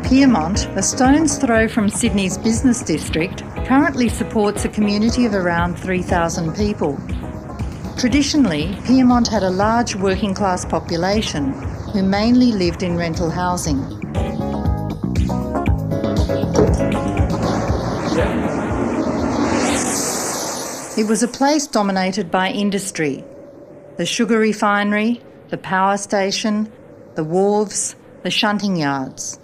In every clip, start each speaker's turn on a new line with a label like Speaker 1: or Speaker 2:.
Speaker 1: Piedmont, a stone's throw from Sydney's business district, currently supports a community of around 3,000 people. Traditionally, Piedmont had a large working class population who mainly lived in rental housing. It was a place dominated by industry: the sugar refinery, the power station, the wharves, the shunting yards.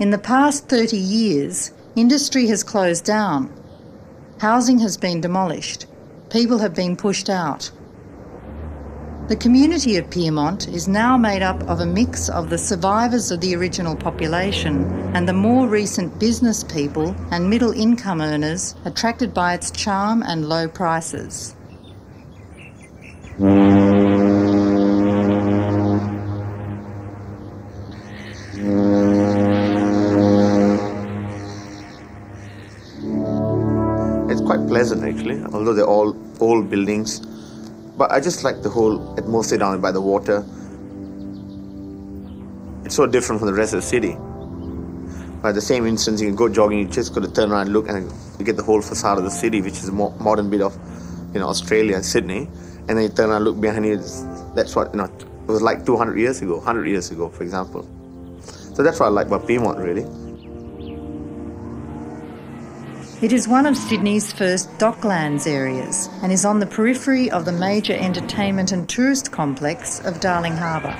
Speaker 1: In the past 30 years, industry has closed down. Housing has been demolished. People have been pushed out. The community of Piedmont is now made up of a mix of the survivors of the original population and the more recent business people and middle-income earners attracted by its charm and low prices.
Speaker 2: It's quite pleasant actually, although they're all old buildings. But I just like the whole atmosphere down by the water. It's so different from the rest of the city. By the same instance, you can go jogging, you just got to turn around and look, and you get the whole facade of the city, which is a modern bit of, Australia and Sydney. And then you turn around and look behind you. That's what, it was like 200 years ago, 100 years ago, for example. So that's what I like about Piedmont, really.
Speaker 1: It is one of Sydney's first docklands areas and is on the periphery of the major entertainment and tourist complex of Darling Harbour.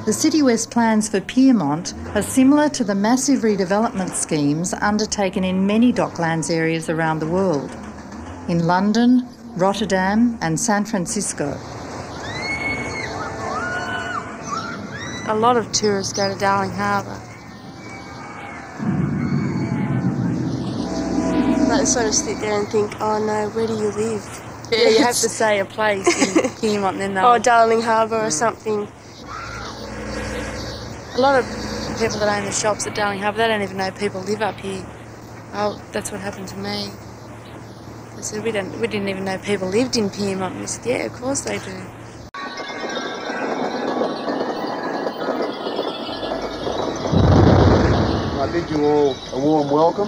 Speaker 1: The City West plans for Piedmont are similar to the massive redevelopment schemes undertaken in many docklands areas around the world, in London, Rotterdam and San Francisco.
Speaker 3: A lot of tourists go to Darling Harbour. They sort of sit there and think, oh no, where do you live?
Speaker 4: Yeah, you have to say a place in Piedmont and then they'll...
Speaker 3: Oh, Darling Harbour or something.
Speaker 4: A lot of people that own the shops at Darling Harbour, they don't even know people live up here. Oh, that's what happened to me. They said, we didn't even know people lived in Piedmont. And we said, yeah, of course they do.
Speaker 5: I bid you all a warm welcome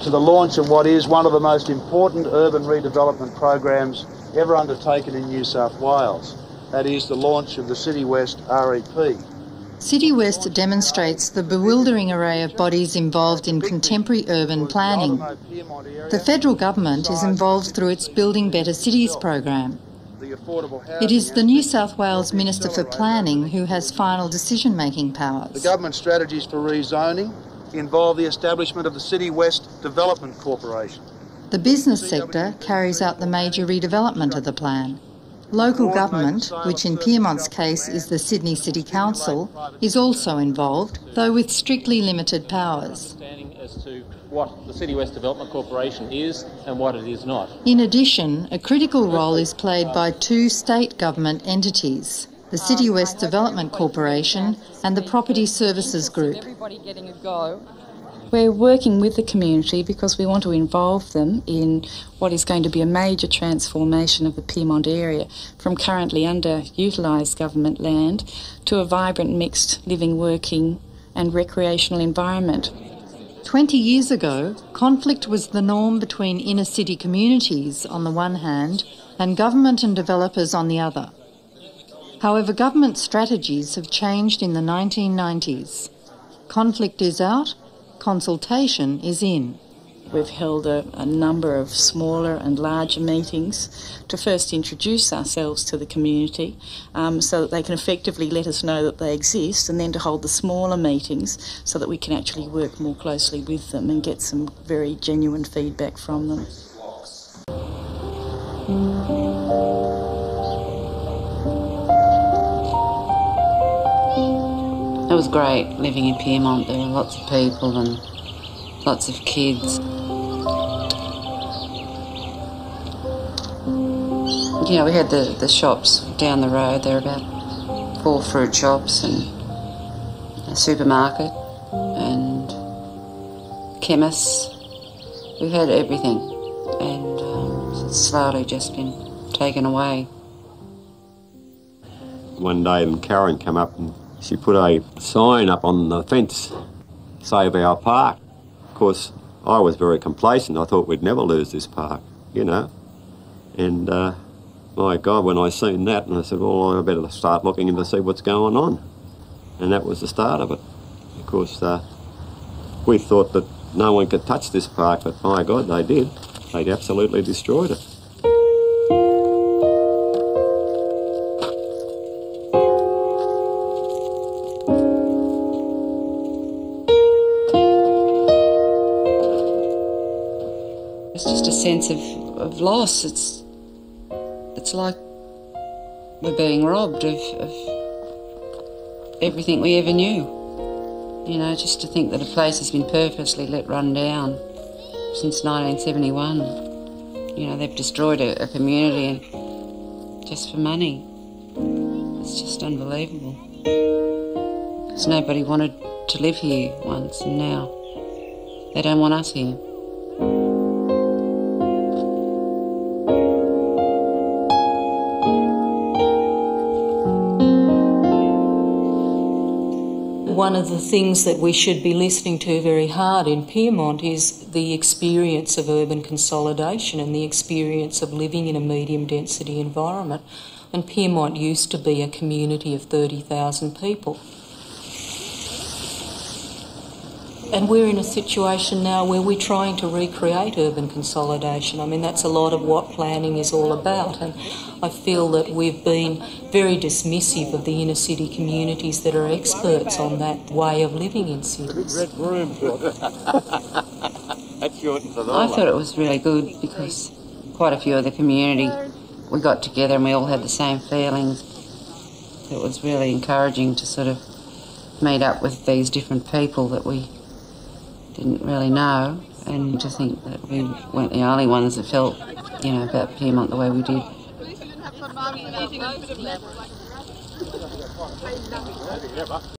Speaker 5: to the launch of what is one of the most important urban redevelopment programs ever undertaken in New South Wales. That is the launch of the City West REP.
Speaker 1: City West demonstrates the bewildering array of bodies involved in contemporary urban planning. The federal government is involved through its Building Better Cities program. It is the New South Wales Minister for Planning who has final decision-making powers.
Speaker 5: The government strategies for rezoning involve the establishment of the City West Development Corporation.
Speaker 1: The business sector carries out the major redevelopment of the plan. Local government, which in Piedmont's case is the Sydney City Council, is also involved, though with strictly limited powers.
Speaker 6: As to what the City West Development Corporation is and what it is not.
Speaker 1: In addition, a critical role is played by two state government entities, the City West Development Corporation and the Property Services Group.
Speaker 7: Everybody getting a go. We're working with the community because we want to involve them in what is going to be a major transformation of the Piedmont area from currently underutilised government land to a vibrant mixed living, working and recreational environment.
Speaker 1: 20 years ago, conflict was the norm between inner city communities on the one hand and government and developers on the other. However, government strategies have changed in the 1990s. Conflict is out, consultation is in.
Speaker 7: We've held a number of smaller and larger meetings to first introduce ourselves to the community so that they can effectively let us know that they exist, and then to hold the smaller meetings so that we can actually work more closely with them and get some very genuine feedback from them.
Speaker 8: It was great living in Piedmont. There were lots of people and lots of kids. You know, we had the shops down the road. There were about 4 fruit shops and a supermarket and chemists. We had everything, and it's slowly just been taken away.
Speaker 9: one day and Karen came up and she put a sign up on the fence, Save Our Park. Of course, I was very complacent. I thought we'd never lose this park, you know. And my God, when I seen that, and I said, well, I better start looking in to see what's going on. And that was the start of it. Of course, we thought that no one could touch this park, but my God, they did. They absolutely destroyed it.
Speaker 8: It's just a sense of loss. It's like we're being robbed of everything we ever knew. You know, just to think that a place has been purposely let run down since 1971. You know, they've destroyed a community and just for money. It's just unbelievable. Because nobody wanted to live here once, and now they don't want us here.
Speaker 7: One of the things that we should be listening to very hard in Pyrmont is the experience of urban consolidation and the experience of living in a medium density environment. And Pyrmont used to be a community of 30,000 people. And we're in a situation now where we're trying to recreate urban consolidation. I mean, that's a lot of what planning is all about. And I feel that we've been very dismissive of the inner city communities that are experts on that way of living in cities.
Speaker 8: I thought it was really good because quite a few of the community, we got together and we all had the same feelings. It was really encouraging to sort of meet up with these different people that we didn't really know, and to think that we weren't the only ones that felt, you know, about Pyrmont the way we did.